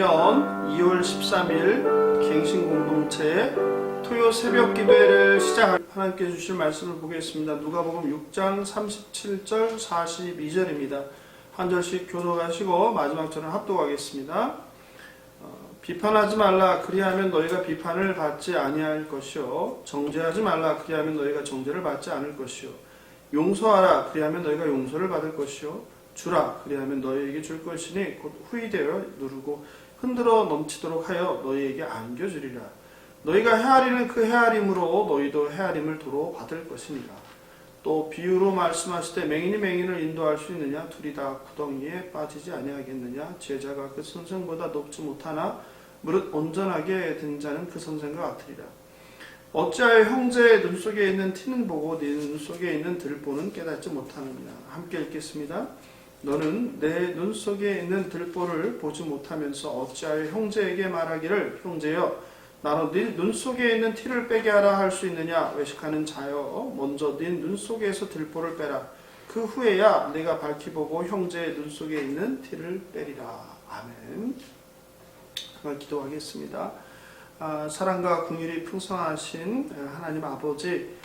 2022년 2월 13일 갱신공동체 토요 새벽 기도회를 시작할 하나님께 주실 말씀을 보겠습니다. 누가복음 6장 37절 42절입니다. 한 절씩 교독하시고 마지막 절은 합독하겠습니다. 비판하지 말라 그리하면 너희가 비판을 받지 아니할 것이요 정죄하지 말라 그리하면 너희가 정죄를 받지 않을 것이요 용서하라 그리하면 너희가 용서를 받을 것이요 주라 그리하면 너희에게 줄 것이니 곧 후이되어 누르고 흔들어 넘치도록 하여 너희에게 안겨주리라. 너희가 헤아리는 그 헤아림으로 너희도 헤아림을 도로 받을 것이니라. 또 비유로 말씀하실 때 맹인이 맹인을 인도할 수 있느냐 둘이 다 구덩이에 빠지지 아니하겠느냐 제자가 그 선생보다 높지 못하나 무릇 온전하게 된 자는 그 선생과 같으리라. 어찌하여 형제의 눈속에 있는 티는 보고 네 눈속에 있는 들보는 깨닫지 못하느냐. 함께 읽겠습니다. 너는 내 눈속에 있는 들보를 보지 못하면서 어찌하여 형제에게 말하기를 형제여 나로 네 눈속에 있는 티를 빼게 하라 할 수 있느냐. 외식하는 자여 먼저 네 눈속에서 들보를 빼라. 그 후에야 내가 밝히 보고 형제의 눈속에 있는 티를 빼리라. 아멘. 기도하겠습니다. 사랑과 긍휼이 풍성하신 하나님 아버지,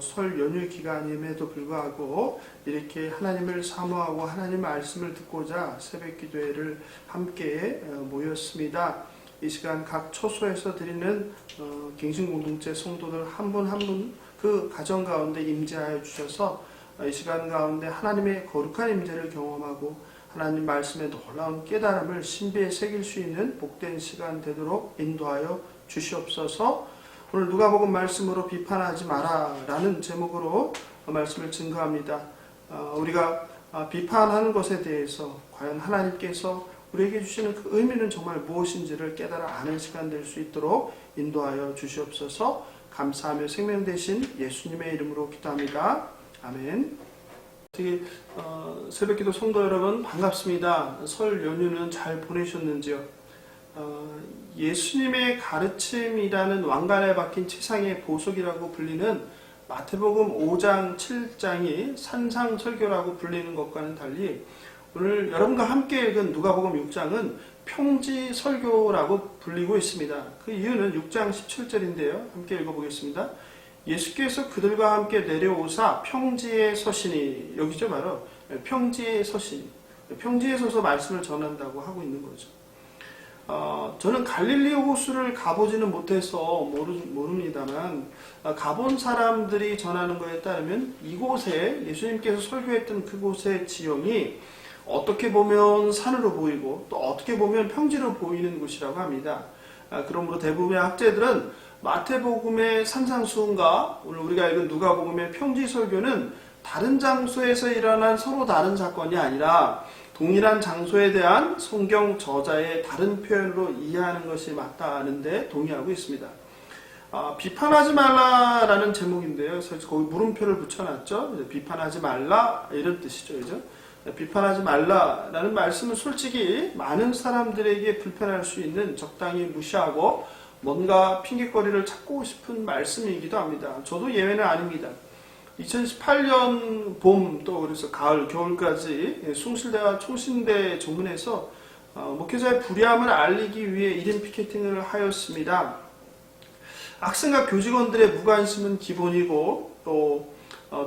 설 연휴 기간임에도 불구하고 이렇게 하나님을 사모하고 하나님 말씀을 듣고자 새벽 기도회를 함께 모였습니다. 이 시간 각 처소에서 드리는 갱신공동체 성도들 한 분 한 분 그 가정 가운데 임재하여 주셔서 이 시간 가운데 하나님의 거룩한 임재를 경험하고 하나님 말씀의 놀라운 깨달음을 신비에 새길 수 있는 복된 시간 되도록 인도하여 주시옵소서. 오늘 누가복음 말씀으로 비판하지 마라 라는 제목으로 말씀을 증거합니다. 우리가 비판하는 것에 대해서 과연 하나님께서 우리에게 주시는 그 의미는 정말 무엇인지를 깨달아 아는 시간 될 수 있도록 인도하여 주시옵소서. 감사하며 생명 되신 예수님의 이름으로 기도합니다. 아멘. 새벽기도 성도 여러분 반갑습니다. 설 연휴는 잘 보내셨는지요? 예수님의 가르침이라는 왕관에 박힌 최상의 보석이라고 불리는 마태복음 5장 7장이 산상설교라고 불리는 것과는 달리 오늘 여러분과 함께 읽은 누가복음 6장은 평지설교라고 불리고 있습니다. 그 이유는 6장 17절인데요. 함께 읽어보겠습니다. 예수께서 그들과 함께 내려오사 평지에 서시니, 여기죠 바로 평지에 서시니, 평지에 서서 말씀을 전한다고 하고 있는 거죠. 저는 갈릴리 호수를 가보지는 못해서 모릅니다만 가본 사람들이 전하는 것에 따르면 이곳에 예수님께서 설교했던 그곳의 지형이 어떻게 보면 산으로 보이고 또 어떻게 보면 평지로 보이는 곳이라고 합니다. 그러므로 대부분의 학자들은 마태복음의 산상수훈과 오늘 우리가 읽은 누가복음의 평지설교는 다른 장소에서 일어난 서로 다른 사건이 아니라 동일한 장소에 대한 성경 저자의 다른 표현으로 이해하는 것이 맞다는데 동의하고 있습니다. 비판하지 말라라는 제목인데요. 그래서 거기 물음표를 붙여놨죠. 비판하지 말라 이런 뜻이죠. 그죠? 비판하지 말라라는 말씀은 솔직히 많은 사람들에게 불편할 수 있는 적당히 무시하고 뭔가 핑계거리를 찾고 싶은 말씀이기도 합니다. 저도 예외는 아닙니다. 2018년 봄 또 그래서 가을 겨울까지 숭실대와 총신대 정문에서 목회자의 불의함을 알리기 위해 1인 피켓팅을 하였습니다. 학생과 교직원들의 무관심은 기본이고 또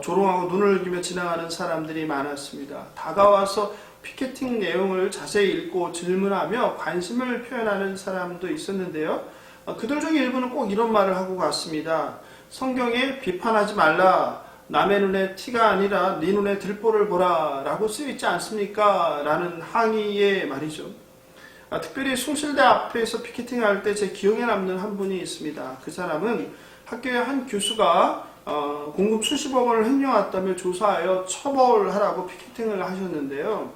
조롱하고 눈을 흘기며 지나가는 사람들이 많았습니다. 다가와서 피켓팅 내용을 자세히 읽고 질문하며 관심을 표현하는 사람도 있었는데요. 그들 중에 일부는 꼭 이런 말을 하고 갔습니다. 성경에 비판하지 말라. 남의 눈에 티가 아니라 네 눈에 들보를 보라 라고 쓰여있지 않습니까? 라는 항의의 말이죠. 특별히 숭실대 앞에서 피켓팅할 때 제 기억에 남는 한 분이 있습니다. 그 사람은 학교의 한 교수가 공금 수십억 원을 횡령했다며 조사하여 처벌하라고 피켓팅을 하셨는데요.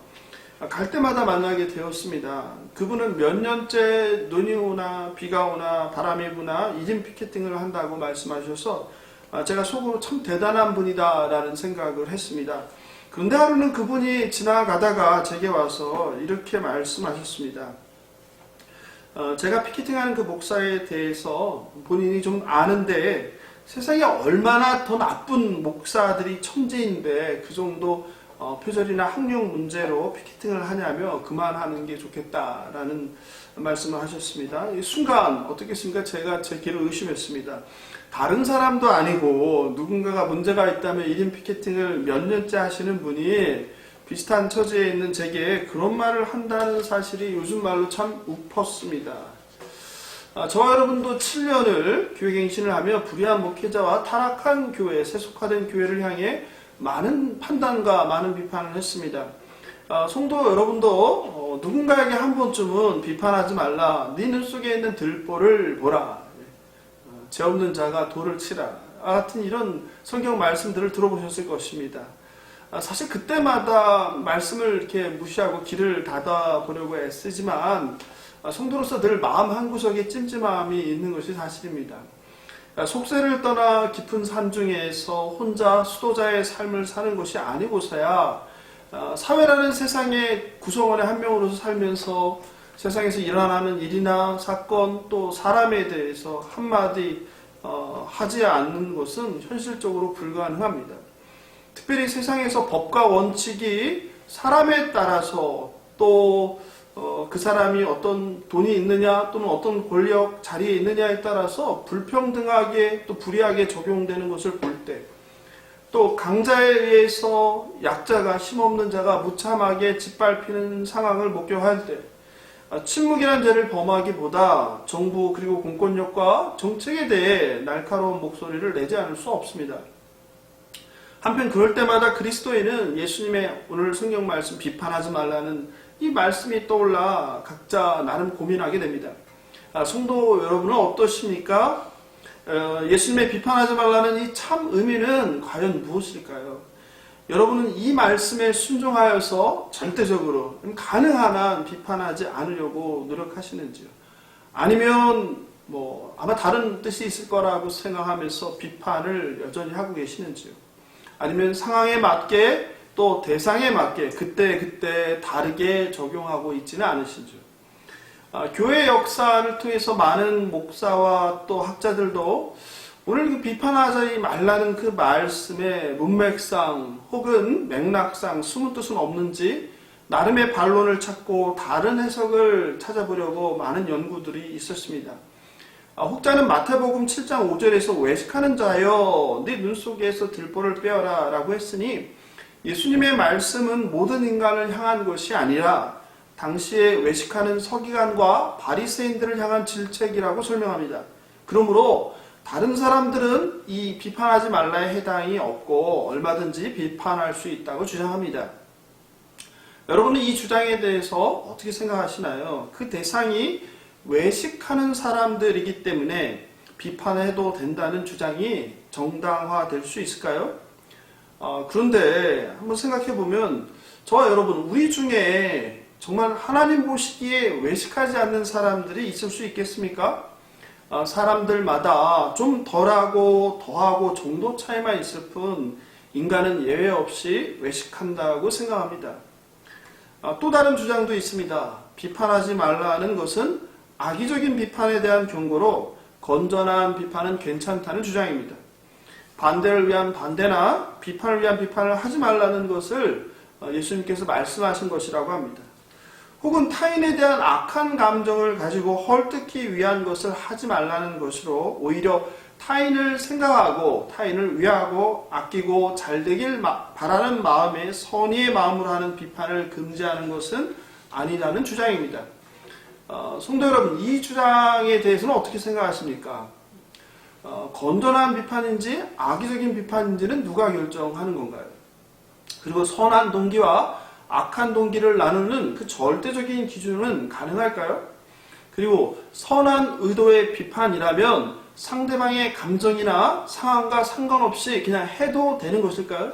갈 때마다 만나게 되었습니다. 그분은 몇 년째 눈이 오나 비가 오나 바람이 부나 1인 피켓팅을 한다고 말씀하셔서 제가 속으로 참 대단한 분이다 라는 생각을 했습니다. 그런데 하루는 그분이 지나가다가 제게 와서 이렇게 말씀하셨습니다. 제가 피켓팅하는 그 목사에 대해서 본인이 좀 아는데 세상에 얼마나 더 나쁜 목사들이 천재인데 그 정도 표절이나 학력 문제로 피켓팅을 하냐며 그만하는 게 좋겠다라는 말씀을 하셨습니다. 이 순간 어떻겠습니까? 제가 제 길을 의심했습니다. 다른 사람도 아니고 누군가가 문제가 있다면 1인 피켓팅을 몇 년째 하시는 분이 비슷한 처지에 있는 제게 그런 말을 한다는 사실이 요즘 말로 참 웃었습니다. 저와 여러분도 7년을 교회갱신을 하며 불의한 목회자와 타락한 교회, 세속화된 교회를 향해 많은 판단과 많은 비판을 했습니다. 성도 여러분도 누군가에게 한 번쯤은 비판하지 말라. 네 눈 속에 있는 들보를 보라. 죄 없는 자가 돌을 치라. 같은 이런 성경 말씀들을 들어보셨을 것입니다. 사실 그때마다 말씀을 이렇게 무시하고 길을 닫아보려고 애쓰지만 성도로서 늘 마음 한구석에 찜찜함이 있는 것이 사실입니다. 속세를 떠나 깊은 산중에서 혼자 수도자의 삶을 사는 것이 아니고서야 사회라는 세상의 구성원의 한 명으로서 살면서 세상에서 일어나는 일이나 사건 또 사람에 대해서 한마디 하지 않는 것은 현실적으로 불가능합니다. 특별히 세상에서 법과 원칙이 사람에 따라서 또 그 사람이 어떤 돈이 있느냐 또는 어떤 권력 자리에 있느냐에 따라서 불평등하게 또 불이하게 적용되는 것을 볼 때, 또 강자에 의해서 약자가 힘없는 자가 무참하게 짓밟히는 상황을 목격할 때 침묵이라는 죄를 범하기보다 정부 그리고 공권력과 정책에 대해 날카로운 목소리를 내지 않을 수 없습니다. 한편 그럴 때마다 그리스도인은 예수님의 오늘 성경 말씀 비판하지 말라는 이 말씀이 떠올라 각자 나름 고민하게 됩니다. 성도 여러분은 어떠십니까? 예수님의 비판하지 말라는 이 참 의미는 과연 무엇일까요? 여러분은 이 말씀에 순종하여서 절대적으로 가능한 한 비판하지 않으려고 노력하시는지요? 아니면 아마 다른 뜻이 있을 거라고 생각하면서 비판을 여전히 하고 계시는지요? 아니면 상황에 맞게 또 대상에 맞게 그때 다르게 적용하고 있지는 않으신지요? 교회 역사를 통해서 많은 목사와 또 학자들도 오늘 그 비판하지 말라는 그 말씀의 문맥상 혹은 맥락상 숨은 뜻은 없는지 나름의 반론을 찾고 다른 해석을 찾아보려고 많은 연구들이 있었습니다. 혹자는 마태복음 7장 5절에서 외식하는 자여 네 눈 속에서 들보를 빼어라 라고 했으니 예수님의 말씀은 모든 인간을 향한 것이 아니라 당시에 외식하는 서기관과 바리새인들을 향한 질책이라고 설명합니다. 그러므로 다른 사람들은 이 비판하지 말라에 해당이 없고 얼마든지 비판할 수 있다고 주장합니다. 여러분은 이 주장에 대해서 어떻게 생각하시나요? 그 대상이 외식하는 사람들이기 때문에 비판해도 된다는 주장이 정당화될 수 있을까요? 그런데 한번 생각해보면 저와 여러분 우리 중에 정말 하나님 보시기에 외식하지 않는 사람들이 있을 수 있겠습니까? 사람들마다 좀 덜하고 더하고 정도 차이만 있을 뿐 인간은 예외 없이 외식한다고 생각합니다. 또 다른 주장도 있습니다. 비판하지 말라는 것은 악의적인 비판에 대한 경고로 건전한 비판은 괜찮다는 주장입니다. 반대를 위한 반대나 비판을 위한 비판을 하지 말라는 것을 예수님께서 말씀하신 것이라고 합니다. 혹은 타인에 대한 악한 감정을 가지고 헐뜯기 위한 것을 하지 말라는 것으로 오히려 타인을 생각하고 타인을 위하고 아끼고 잘되길 바라는 마음에 선의의 마음으로 하는 비판을 금지하는 것은 아니라는 주장입니다. 성도 여러분, 이 주장에 대해서는 어떻게 생각하십니까? 건전한 비판인지 악의적인 비판인지는 누가 결정하는 건가요? 그리고 선한 동기와 악한 동기를 나누는 그 절대적인 기준은 가능할까요? 그리고 선한 의도의 비판이라면 상대방의 감정이나 상황과 상관없이 그냥 해도 되는 것일까요?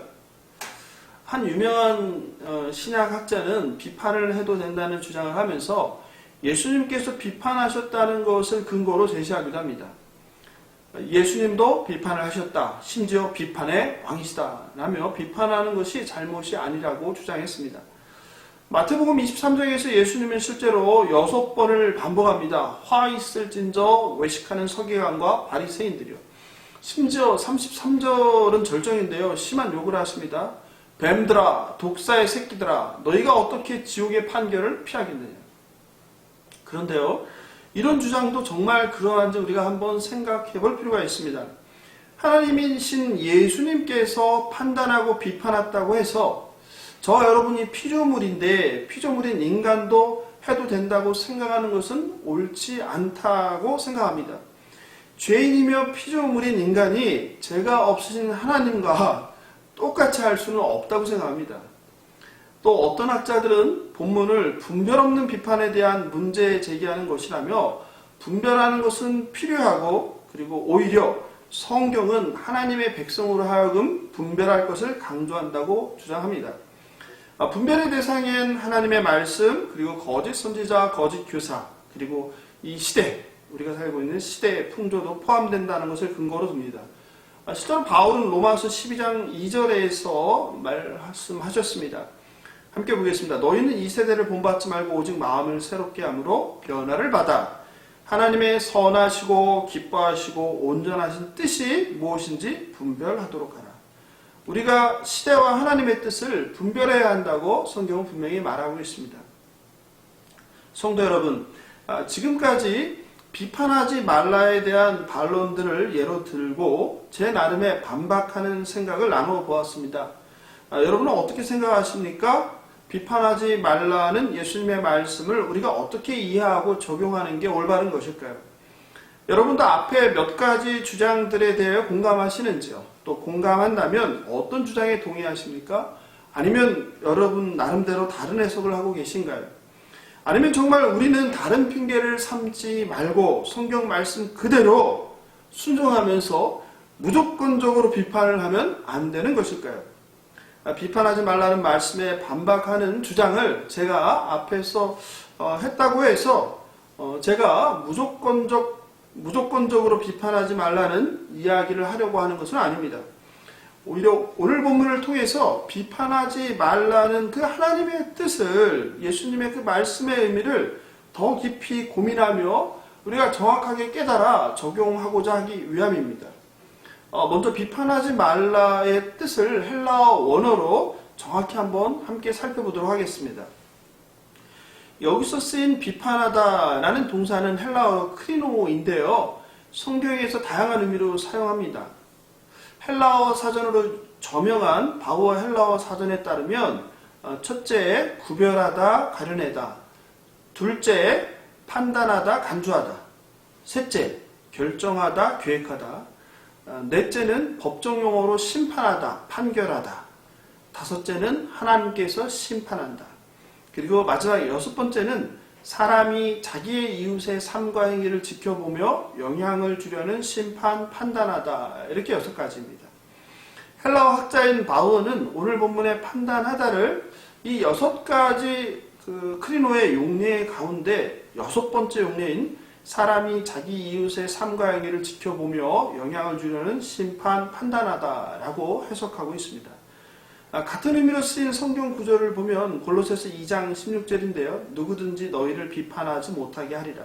한 유명한 신약학자는 비판을 해도 된다는 주장을 하면서 예수님께서 비판하셨다는 것을 근거로 제시하기도 합니다. 예수님도 비판을 하셨다. 심지어 비판의 왕이시다. 라며 비판하는 것이 잘못이 아니라고 주장했습니다. 마태복음 23장에서 예수님은 실제로 6번을 반복합니다. 화 있을진저 외식하는 서기관과 바리새인들이요. 심지어 33절은 절정인데요. 심한 욕을 하십니다. 뱀들아, 독사의 새끼들아, 너희가 어떻게 지옥의 판결을 피하겠느냐. 그런데요, 이런 주장도 정말 그러한지 우리가 한번 생각해 볼 필요가 있습니다. 하나님이신 예수님께서 판단하고 비판했다고 해서 저와 여러분이 피조물인데 피조물인 인간도 해도 된다고 생각하는 것은 옳지 않다고 생각합니다. 죄인이며 피조물인 인간이 죄가 없으신 하나님과 똑같이 할 수는 없다고 생각합니다. 또 어떤 학자들은 본문을 분별 없는 비판에 대한 문제 제기하는 것이라며 분별하는 것은 필요하고 그리고 오히려 성경은 하나님의 백성으로 하여금 분별할 것을 강조한다고 주장합니다. 분별의 대상엔 하나님의 말씀, 그리고 거짓 선지자, 거짓 교사, 그리고 이 시대, 우리가 살고 있는 시대의 풍조도 포함된다는 것을 근거로 둡니다. 실제로 바울은 로마서 12장 2절에서 말씀하셨습니다. 함께 보겠습니다. 너희는 이 세대를 본받지 말고 오직 마음을 새롭게 함으로 변화를 받아 하나님의 선하시고 기뻐하시고 온전하신 뜻이 무엇인지 분별하도록 하라. 우리가 시대와 하나님의 뜻을 분별해야 한다고 성경은 분명히 말하고 있습니다. 성도 여러분, 지금까지 비판하지 말라에 대한 반론들을 예로 들고 제 나름의 반박하는 생각을 나누어 보았습니다. 여러분은 어떻게 생각하십니까? 비판하지 말라는 예수님의 말씀을 우리가 어떻게 이해하고 적용하는 게 올바른 것일까요? 여러분도 앞에 몇 가지 주장들에 대해 공감하시는지요? 또 공감한다면 어떤 주장에 동의하십니까? 아니면 여러분 나름대로 다른 해석을 하고 계신가요? 아니면 정말 우리는 다른 핑계를 삼지 말고 성경 말씀 그대로 순종하면서 무조건적으로 비판을 하면 안 되는 것일까요? 비판하지 말라는 말씀에 반박하는 주장을 제가 앞에서 했다고 해서 제가 무조건적으로 비판하지 말라는 이야기를 하려고 하는 것은 아닙니다. 오히려 오늘 본문을 통해서 비판하지 말라는 그 하나님의 뜻을, 예수님의 그 말씀의 의미를 더 깊이 고민하며 우리가 정확하게 깨달아 적용하고자 하기 위함입니다. 먼저 비판하지 말라의 뜻을 헬라어 원어로 정확히 한번 함께 살펴보도록 하겠습니다. 여기서 쓰인 비판하다라는 동사는 헬라어 크리노인데요. 성경에서 다양한 의미로 사용합니다. 헬라어 사전으로 저명한 바우어 헬라어 사전에 따르면 첫째, 구별하다, 가려내다. 둘째, 판단하다, 간주하다. 셋째, 결정하다, 계획하다. 넷째는 법정 용어로 심판하다, 판결하다. 다섯째는 하나님께서 심판한다. 그리고 마지막 여섯 번째는 사람이 자기의 이웃의 삶과 행위를 지켜보며 영향을 주려는 심판, 판단하다. 이렇게 여섯 가지입니다. 헬라어 학자인 바우어는 오늘 본문의 판단하다를 이 여섯 가지 크리노의 용례 가운데 여섯 번째 용례인 사람이 자기 이웃의 삶과 행위를 지켜보며 영향을 주려는 심판, 판단하다라고 해석하고 있습니다. 같은 의미로 쓰인 성경 구절을 보면 골로새서 2장 16절인데요. 누구든지 너희를 비판하지 못하게 하리라.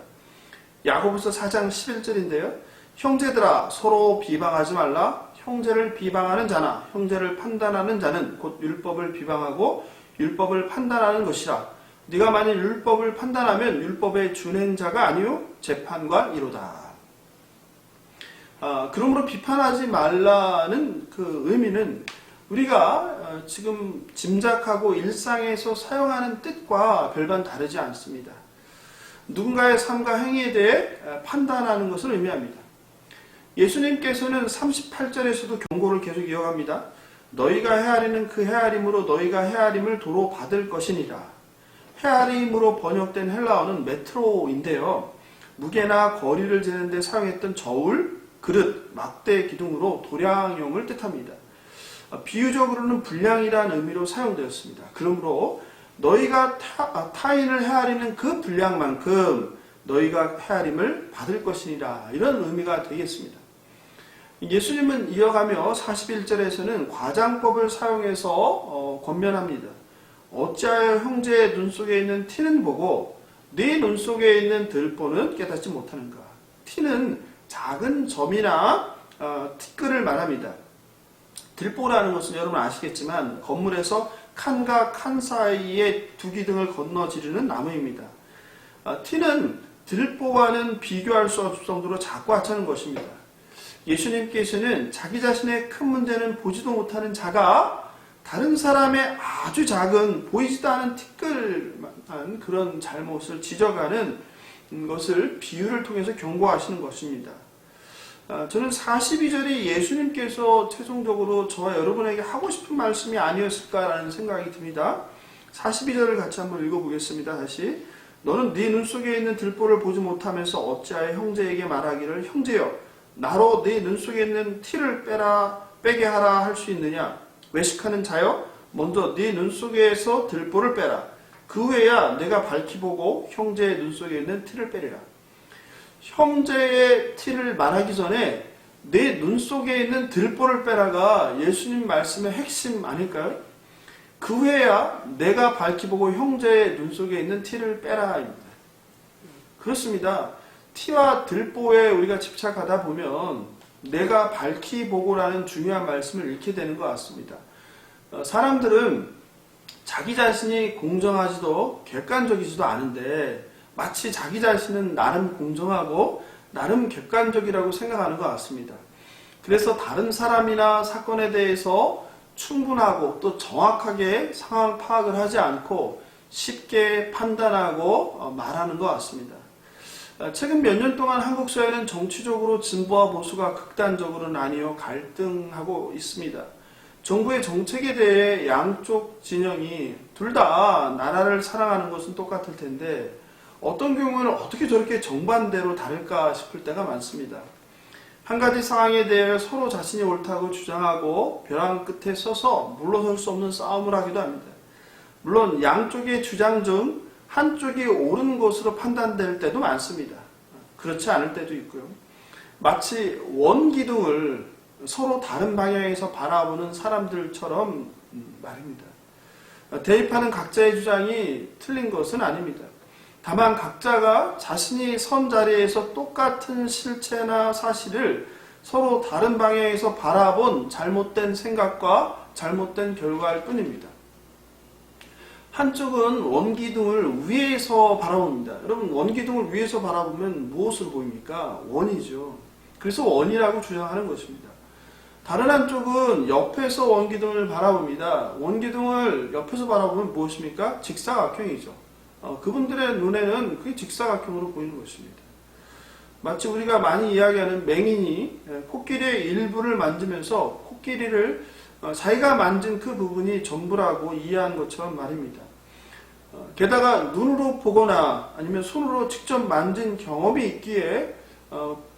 야고보서 4장 11절인데요. 형제들아 서로 비방하지 말라. 형제를 비방하는 자나 형제를 판단하는 자는 곧 율법을 비방하고 율법을 판단하는 것이라. 네가 만일 율법을 판단하면 율법의 준행자가 아니요 재판관이로다. 그러므로 비판하지 말라는 그 의미는 우리가 지금 짐작하고 일상에서 사용하는 뜻과 별반 다르지 않습니다. 누군가의 삶과 행위에 대해 판단하는 것을 의미합니다. 예수님께서는 38절에서도 경고를 계속 이어갑니다. 너희가 헤아리는 그 헤아림으로 너희가 헤아림을 도로 받을 것이니라. 헤아림으로 번역된 헬라어는 메트로인데요. 무게나 거리를 재는 데 사용했던 저울, 그릇, 막대 기둥으로 도량용을 뜻합니다. 비유적으로는 분량이라는 의미로 사용되었습니다. 그러므로 너희가 타인을 헤아리는 그 분량만큼 너희가 헤아림을 받을 것이니라, 이런 의미가 되겠습니다. 예수님은 이어가며 41절에서는 과장법을 사용해서 권면합니다. 어찌하여 형제의 눈 속에 있는 티는 보고 네 눈 속에 있는 들보는 깨닫지 못하는가. 티는 작은 점이나 티끌을 말합니다. 들보라는 것은 여러분 아시겠지만 건물에서 칸과 칸 사이에 두 기둥을 건너 지르는 나무입니다. 티는 들보와는 비교할 수 없을 정도로 작고 하찮은 것입니다. 예수님께서는 자기 자신의 큰 문제는 보지도 못하는 자가 다른 사람의 아주 작은 보이지도 않은 티끌만 그런 잘못을 지적하는 것을 비유를 통해서 경고하시는 것입니다. 저는 42절이 예수님께서 최종적으로 저와 여러분에게 하고 싶은 말씀이 아니었을까라는 생각이 듭니다. 42절을 같이 한번 읽어보겠습니다. 다시. 너는 네 눈 속에 있는 들보를 보지 못하면서 어찌하여 형제에게 말하기를 형제여 나로 네 눈 속에 있는 티를 빼게 하라 할 수 있느냐. 외식하는 자여 먼저 네 눈 속에서 들보를 빼라. 그 후에야 내가 밝히 보고 형제의 눈 속에 있는 티를 빼리라. 형제의 티를 말하기 전에 내 눈 속에 있는 들보를 빼라가 예수님 말씀의 핵심 아닐까요? 그 후에야 내가 밝히 보고 형제의 눈 속에 있는 티를 빼라입니다. 그렇습니다. 티와 들보에 우리가 집착하다 보면 내가 밝히 보고라는 중요한 말씀을 잃게 되는 것 같습니다. 사람들은 자기 자신이 공정하지도 객관적이지도 않은데 마치 자기 자신은 나름 공정하고 나름 객관적이라고 생각하는 것 같습니다. 그래서 다른 사람이나 사건에 대해서 충분하고 또 정확하게 상황 파악을 하지 않고 쉽게 판단하고 말하는 것 같습니다. 최근 몇 년 동안 한국 사회는 정치적으로 진보와 보수가 극단적으로 나뉘어 갈등하고 있습니다. 정부의 정책에 대해 양쪽 진영이 둘 다 나라를 사랑하는 것은 똑같을 텐데 어떤 경우에는 어떻게 저렇게 정반대로 다를까 싶을 때가 많습니다. 한 가지 상황에 대해 서로 자신이 옳다고 주장하고 벼랑 끝에 서서 물러설 수 없는 싸움을 하기도 합니다. 물론 양쪽의 주장 중 한쪽이 옳은 것으로 판단될 때도 많습니다. 그렇지 않을 때도 있고요. 마치 원기둥을 서로 다른 방향에서 바라보는 사람들처럼 말입니다. 대입하는 각자의 주장이 틀린 것은 아닙니다. 다만 각자가 자신이 선 자리에서 똑같은 실체나 사실을 서로 다른 방향에서 바라본 잘못된 생각과 잘못된 결과일 뿐입니다. 한쪽은 원기둥을 위에서 바라봅니다. 여러분 원기둥을 위에서 바라보면 무엇으로 보입니까? 원이죠. 그래서 원이라고 주장하는 것입니다. 다른 한쪽은 옆에서 원기둥을 바라봅니다. 원기둥을 옆에서 바라보면 무엇입니까? 직사각형이죠. 그분들의 눈에는 그게 직사각형으로 보이는 것입니다. 마치 우리가 많이 이야기하는 맹인이 코끼리의 일부를 만지면서 코끼리를 자기가 만진 그 부분이 전부라고 이해한 것처럼 말입니다. 게다가 눈으로 보거나 아니면 손으로 직접 만진 경험이 있기에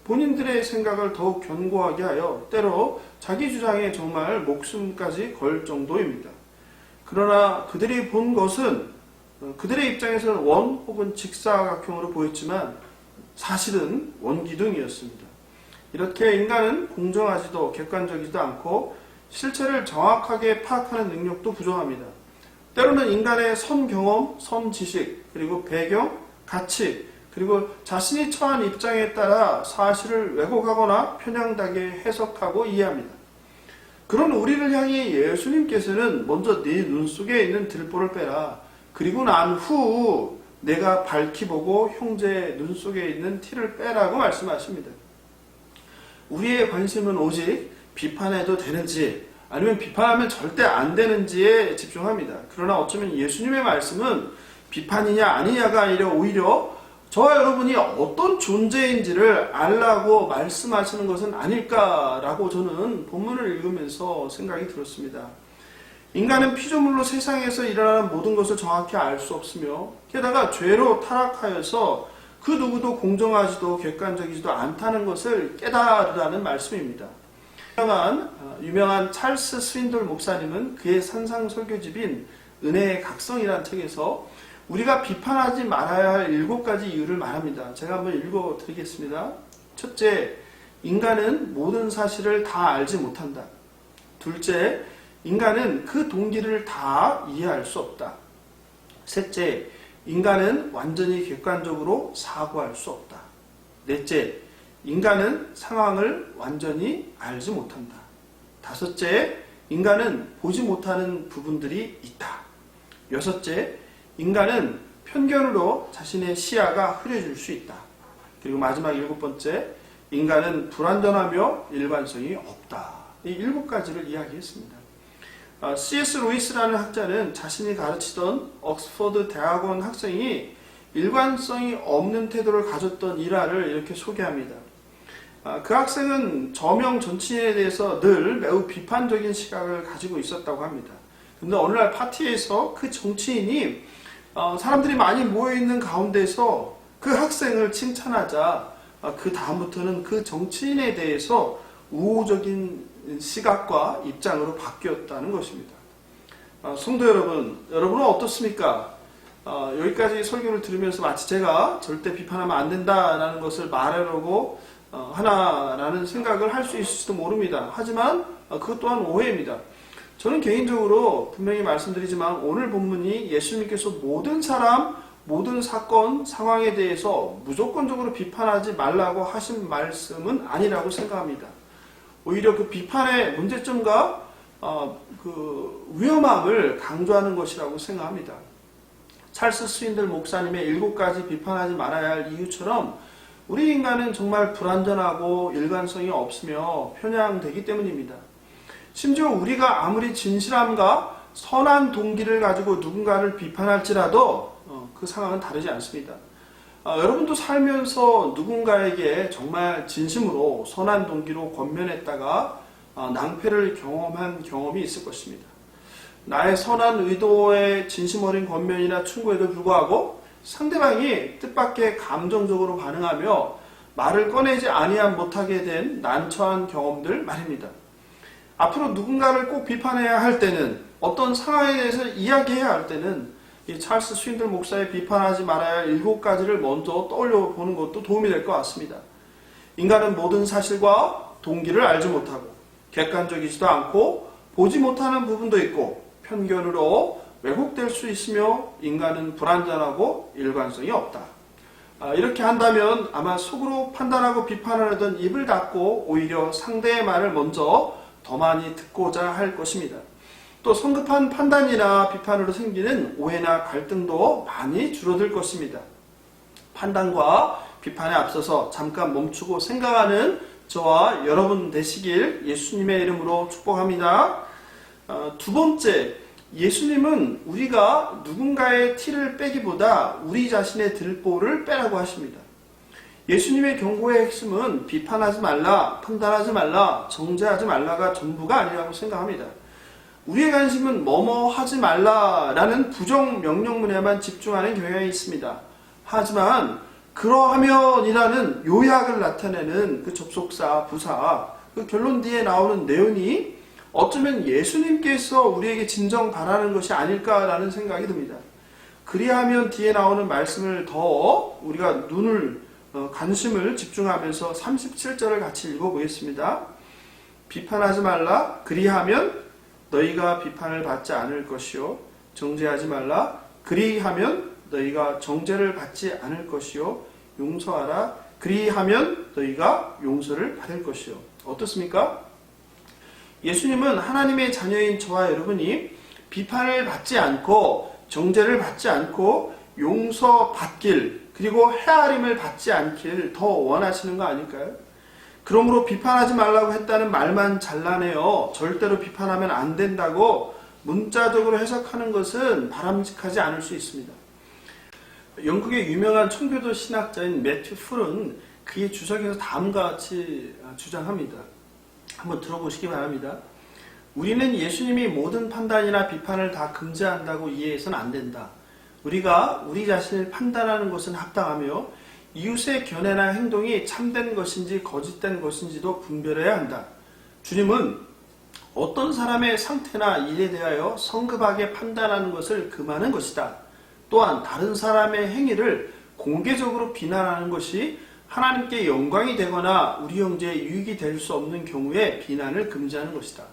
본인들의 생각을 더욱 견고하게 하여 때로 자기 주장에 정말 목숨까지 걸 정도입니다. 그러나 그들이 본 것은 그들의 입장에서는 원 혹은 직사각형으로 보였지만 사실은 원기둥이었습니다. 이렇게 인간은 공정하지도 객관적이지도 않고 실체를 정확하게 파악하는 능력도 부족합니다. 때로는 인간의 선 경험, 선 지식, 그리고 배경, 가치, 그리고 자신이 처한 입장에 따라 사실을 왜곡하거나 편향되게 해석하고 이해합니다. 그런 우리를 향해 예수님께서는 먼저 네 눈 속에 있는 들보를 빼라. 그리고 난 후 내가 밝히 보고 형제의 눈 속에 있는 티를 빼라고 말씀하십니다. 우리의 관심은 오직 비판해도 되는지 아니면 비판하면 절대 안 되는지에 집중합니다. 그러나 어쩌면 예수님의 말씀은 비판이냐 아니냐가 아니라 오히려 저와 여러분이 어떤 존재인지를 알라고 말씀하시는 것은 아닐까라고 저는 본문을 읽으면서 생각이 들었습니다. 인간은 피조물로 세상에서 일어나는 모든 것을 정확히 알 수 없으며 게다가 죄로 타락하여서 그 누구도 공정하지도 객관적이지도 않다는 것을 깨달으라는 말씀입니다. 유명한 찰스 스윈돌 목사님은 그의 산상설교집인 은혜의 각성이라는 책에서 우리가 비판하지 말아야 할 7가지 이유를 말합니다. 제가 한번 읽어드리겠습니다. 첫째, 인간은 모든 사실을 다 알지 못한다. 둘째, 인간은 그 동기를 다 이해할 수 없다. 셋째, 인간은 완전히 객관적으로 사고할 수 없다. 넷째, 인간은 상황을 완전히 알지 못한다. 다섯째, 인간은 보지 못하는 부분들이 있다. 여섯째, 인간은 편견으로 자신의 시야가 흐려질 수 있다. 그리고 마지막 일곱 번째, 인간은 불완전하며 일관성이 없다. 이 일곱 가지를 이야기했습니다. C.S. 루이스라는 학자는 자신이 가르치던 옥스퍼드 대학원 학생이 일관성이 없는 태도를 가졌던 일화를 이렇게 소개합니다. 그 학생은 저명 정치인에 대해서 늘 매우 비판적인 시각을 가지고 있었다고 합니다. 그런데 어느 날 파티에서 그 정치인이 사람들이 많이 모여있는 가운데서 그 학생을 칭찬하자 그 다음부터는 그 정치인에 대해서 우호적인 시각과 입장으로 바뀌었다는 것입니다. 성도 여러분, 여러분은 어떻습니까? 여기까지 설교를 들으면서 마치 제가 절대 비판하면 안 된다라는 것을 말하려고 하나라는 생각을 할 수 있을지도 모릅니다. 하지만 그것 또한 오해입니다. 저는 개인적으로 분명히 말씀드리지만 오늘 본문이 예수님께서 모든 사람, 모든 사건, 상황에 대해서 무조건적으로 비판하지 말라고 하신 말씀은 아니라고 생각합니다. 오히려 그 비판의 문제점과 그 위험함을 강조하는 것이라고 생각합니다. 찰스 스윈들 목사님의 7가지 비판하지 말아야 할 이유처럼 우리 인간은 정말 불완전하고 일관성이 없으며 편향되기 때문입니다. 심지어 우리가 아무리 진실함과 선한 동기를 가지고 누군가를 비판할지라도 그 상황은 다르지 않습니다. 여러분도 살면서 누군가에게 정말 진심으로 선한 동기로 권면했다가 낭패를 경험한 경험이 있을 것입니다. 나의 선한 의도의 진심 어린 권면이나 충고에도 불구하고 상대방이 뜻밖의 감정적으로 반응하며 말을 꺼내지 아니한 못하게 된 난처한 경험들 말입니다. 앞으로 누군가를 꼭 비판해야 할 때는, 어떤 상황에 대해서 이야기해야 할 때는 이 찰스 스윈들 목사의 비판하지 말아야 할 7가지를 먼저 떠올려 보는 것도 도움이 될 것 같습니다. 인간은 모든 사실과 동기를 알지 못하고 객관적이지도 않고 보지 못하는 부분도 있고 편견으로 왜곡될 수 있으며 인간은 불완전하고 일관성이 없다. 이렇게 한다면 아마 속으로 판단하고 비판을 하던 입을 닫고 오히려 상대의 말을 먼저 더 많이 듣고자 할 것입니다. 또 성급한 판단이나 비판으로 생기는 오해나 갈등도 많이 줄어들 것입니다. 판단과 비판에 앞서서 잠깐 멈추고 생각하는 저와 여러분 되시길 예수님의 이름으로 축복합니다. 두 번째, 예수님은 우리가 누군가의 티를 빼기보다 우리 자신의 들보를 빼라고 하십니다. 예수님의 경고의 핵심은 비판하지 말라, 판단하지 말라, 정죄하지 말라가 전부가 아니라고 생각합니다. 우리의 관심은 뭐뭐 하지 말라라는 부정 명령문에만 집중하는 경향이 있습니다. 하지만 그러하면이라는 요약을 나타내는 그 접속사, 부사, 그 결론 뒤에 나오는 내용이 어쩌면 예수님께서 우리에게 진정 바라는 것이 아닐까라는 생각이 듭니다. 그리하면 뒤에 나오는 말씀을 더 우리가 관심을 집중하면서 37절을 같이 읽어보겠습니다. 비판하지 말라. 그리하면 너희가 비판을 받지 않을 것이요. 정죄하지 말라. 그리하면 너희가 정죄를 받지 않을 것이요. 용서하라. 그리하면 너희가 용서를 받을 것이요. 어떻습니까? 예수님은 하나님의 자녀인 저와 여러분이 비판을 받지 않고 정죄를 받지 않고 용서받길, 그리고 헤아림을 받지 않길 더 원하시는 거 아닐까요? 그러므로 비판하지 말라고 했다는 말만 잘라내어 절대로 비판하면 안 된다고 문자적으로 해석하는 것은 바람직하지 않을 수 있습니다. 영국의 유명한 청교도 신학자인 매튜 풀은 그의 주석에서 다음과 같이 주장합니다. 한번 들어보시기 바랍니다. 우리는 예수님이 모든 판단이나 비판을 다 금지한다고 이해해서는 안 된다. 우리가 우리 자신을 판단하는 것은 합당하며 이웃의 견해나 행동이 참된 것인지 거짓된 것인지도 분별해야 한다. 주님은 어떤 사람의 상태나 일에 대하여 성급하게 판단하는 것을 금하는 것이다. 또한 다른 사람의 행위를 공개적으로 비난하는 것이 하나님께 영광이 되거나 우리 형제에 유익이 될 수 없는 경우에 비난을 금지하는 것이다.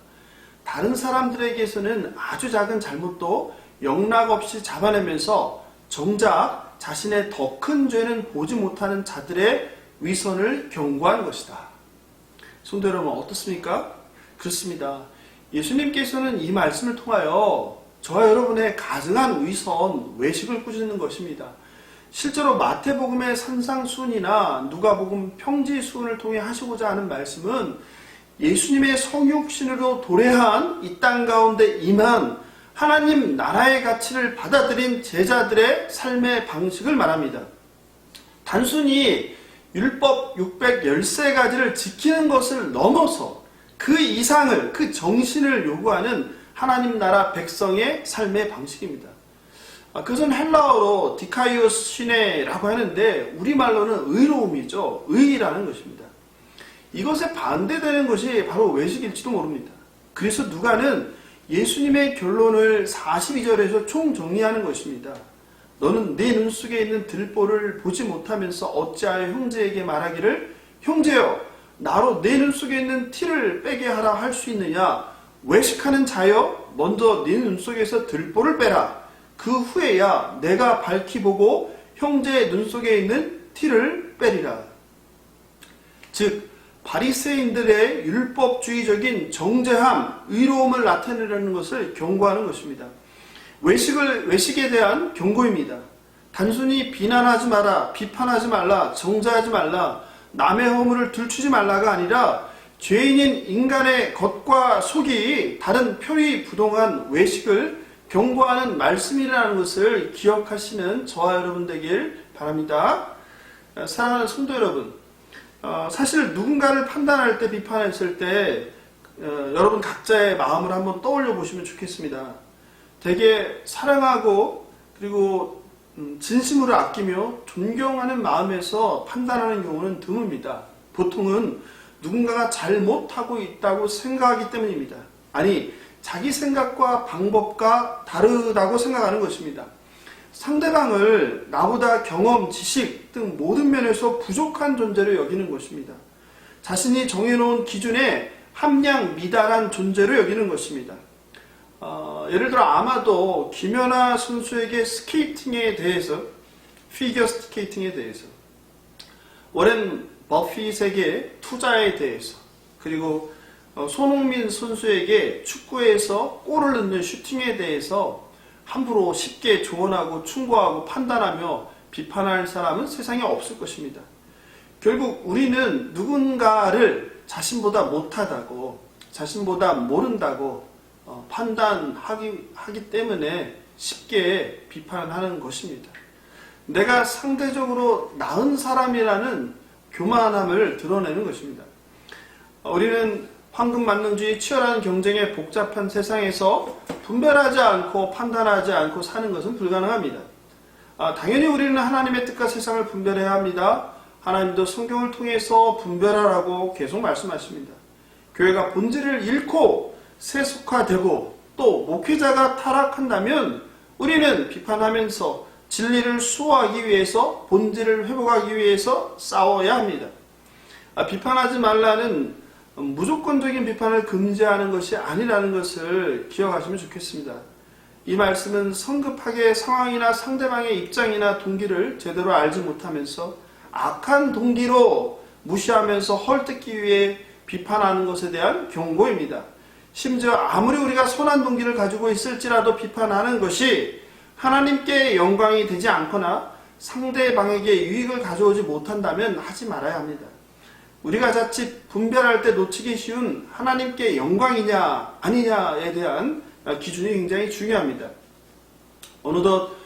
다른 사람들에게서는 아주 작은 잘못도 영락없이 잡아내면서 정작 자신의 더 큰 죄는 보지 못하는 자들의 위선을 경고하는 것이다. 성도 여러분 어떻습니까? 그렇습니다. 예수님께서는 이 말씀을 통하여 저와 여러분의 가증한 위선, 외식을 꾸짖는 것입니다. 실제로 마태복음의 산상수훈이나 누가복음 평지수훈을 통해 하시고자 하는 말씀은 예수님의 성육신으로 도래한 이 땅 가운데 임한 하나님 나라의 가치를 받아들인 제자들의 삶의 방식을 말합니다. 단순히 율법 613가지를 지키는 것을 넘어서 그 이상을, 그 정신을 요구하는 하나님 나라 백성의 삶의 방식입니다. 그것은 헬라어로 디카이오스 시네라고 하는데 우리말로는 의로움이죠. 의라는 것입니다. 이것에 반대되는 것이 바로 외식일지도 모릅니다. 그래서 누가는 예수님의 결론을 42절에서 총정리하는 것입니다. 너는 네 눈 속에 있는 들보를 보지 못하면서 어찌하여 형제에게 말하기를 형제여 나로 내 눈 속에 있는 티를 빼게 하라 할 수 있느냐. 외식하는 자여 먼저 네 눈 속에서 들보를 빼라. 그 후에야 내가 밝히 보고 형제의 눈 속에 있는 티를 빼리라. 즉 바리새인들의 율법주의적인 정죄함, 의로움을 나타내려는 것을 경고하는 것입니다. 외식에 대한 경고입니다. 단순히 비난하지 마라, 비판하지 말라, 정죄하지 말라, 남의 허물을 들추지 말라가 아니라 죄인인 인간의 겉과 속이 다른 표리부동한 외식을 경고하는 말씀이라는 것을 기억하시는 저와 여러분 되길 바랍니다. 사랑하는 성도 여러분, 사실 누군가를 판단할 때, 비판했을 때 여러분 각자의 마음을 한번 떠올려 보시면 좋겠습니다. 되게 사랑하고 그리고 진심으로 아끼며 존경하는 마음에서 판단하는 경우는 드뭅니다. 보통은 누군가가 잘못하고 있다고 생각하기 때문입니다. 아니, 자기 생각과 방법과 다르다고 생각하는 것입니다. 상대방을 나보다 경험, 지식 등 모든 면에서 부족한 존재로 여기는 것입니다. 자신이 정해놓은 기준에 함량 미달한 존재로 여기는 것입니다. 예를 들어 아마도 김연아 선수에게 스케이팅에 대해서, 피겨 스케이팅에 대해서, 워렌 버핏에게 투자에 대해서, 그리고 손흥민 선수에게 축구에서 골을 넣는 슈팅에 대해서 함부로 쉽게 조언하고 충고하고 판단하며 비판할 사람은 세상에 없을 것입니다. 결국 우리는 누군가를 자신보다 못하다고, 자신보다 모른다고 판단하기 때문에 쉽게 비판하는 것입니다. 내가 상대적으로 나은 사람이라는 교만함을 드러내는 것입니다. 우리는 황금만능주의 치열한 경쟁의 복잡한 세상에서 분별하지 않고 판단하지 않고 사는 것은 불가능합니다. 당연히 우리는 하나님의 뜻과 세상을 분별해야 합니다. 하나님도 성경을 통해서 분별하라고 계속 말씀하십니다. 교회가 본질을 잃고 세속화되고 또 목회자가 타락한다면 우리는 비판하면서 진리를 수호하기 위해서, 본질을 회복하기 위해서 싸워야 합니다. 비판하지 말라는 무조건적인 비판을 금지하는 것이 아니라는 것을 기억하시면 좋겠습니다. 이 말씀은 성급하게 상황이나 상대방의 입장이나 동기를 제대로 알지 못하면서 악한 동기로 무시하면서 헐뜯기 위해 비판하는 것에 대한 경고입니다. 심지어 아무리 우리가 선한 동기를 가지고 있을지라도 비판하는 것이 하나님께 영광이 되지 않거나 상대방에게 유익을 가져오지 못한다면 하지 말아야 합니다. 우리가 자칫 분별할 때 놓치기 쉬운 하나님께 영광이냐 아니냐에 대한 기준이 굉장히 중요합니다. 어느덧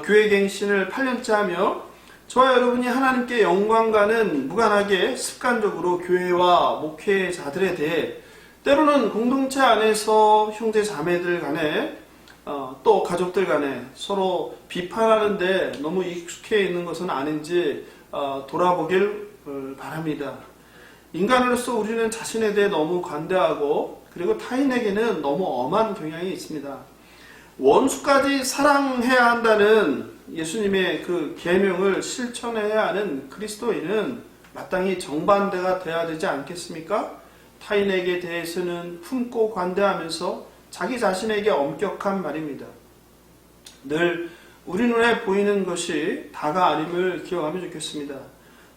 교회 갱신을 8년째 하며 저와 여러분이 하나님께 영광과는 무관하게 습관적으로 교회와 목회자들에 대해 때로는 공동체 안에서 형제 자매들 간에 또 가족들 간에 서로 비판하는데 너무 익숙해 있는 것은 아닌지 돌아보길 바랍니다. 인간으로서 우리는 자신에 대해 너무 관대하고 그리고 타인에게는 너무 엄한 경향이 있습니다. 원수까지 사랑해야 한다는 예수님의 그 계명을 실천해야 하는 그리스도인은 마땅히 정반대가 돼야 되지 않겠습니까? 타인에게 대해서는 품고 관대하면서 자기 자신에게 엄격한 말입니다. 늘 우리 눈에 보이는 것이 다가 아님을 기억하면 좋겠습니다.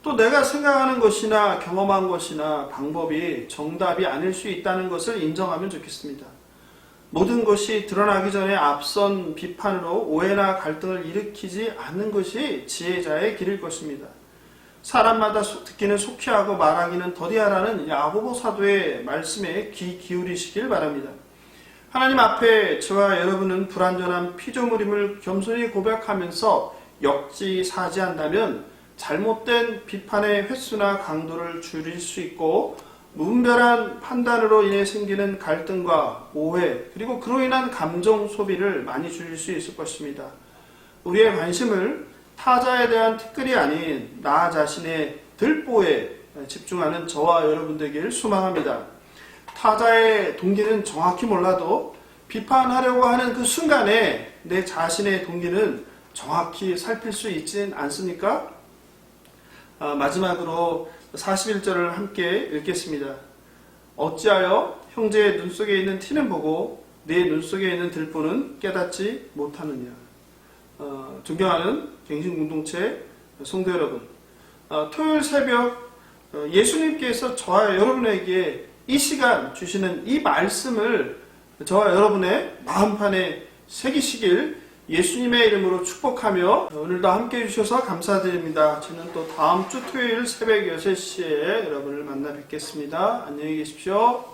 또 내가 생각하는 것이나 경험한 것이나 방법이 정답이 아닐 수 있다는 것을 인정하면 좋겠습니다. 모든 것이 드러나기 전에 앞선 비판으로 오해나 갈등을 일으키지 않는 것이 지혜자의 길일 것입니다. 사람마다 듣기는 속히 하고 말하기는 더디하라는 야고보 사도의 말씀에 귀 기울이시길 바랍니다. 하나님 앞에 저와 여러분은 불완전한 피조물임을 겸손히 고백하면서 역지사지한다면 잘못된 비판의 횟수나 강도를 줄일 수 있고 무분별한 판단으로 인해 생기는 갈등과 오해 그리고 그로 인한 감정 소비를 많이 줄일 수 있을 것입니다. 우리의 관심을 타자에 대한 티끌이 아닌 나 자신의 들보에 집중하는 저와 여러분 되길 소망합니다. 타자의 동기는 정확히 몰라도 비판하려고 하는 그 순간에 내 자신의 동기는 정확히 살필 수 있진 않습니까? 마지막으로 41절을 함께 읽겠습니다. 어찌하여 형제의 눈 속에 있는 티는 보고 내 눈 속에 있는 들보는 깨닫지 못하느냐. 존경하는 갱신공동체 성도 여러분, 토요일 새벽 예수님께서 저와 여러분에게 이 시간 주시는 이 말씀을 저와 여러분의 마음판에 새기시길 예수님의 이름으로 축복하며 오늘도 함께 해주셔서 감사드립니다. 저는 또 다음 주 토요일 새벽 6시에 여러분을 만나 뵙겠습니다. 안녕히 계십시오.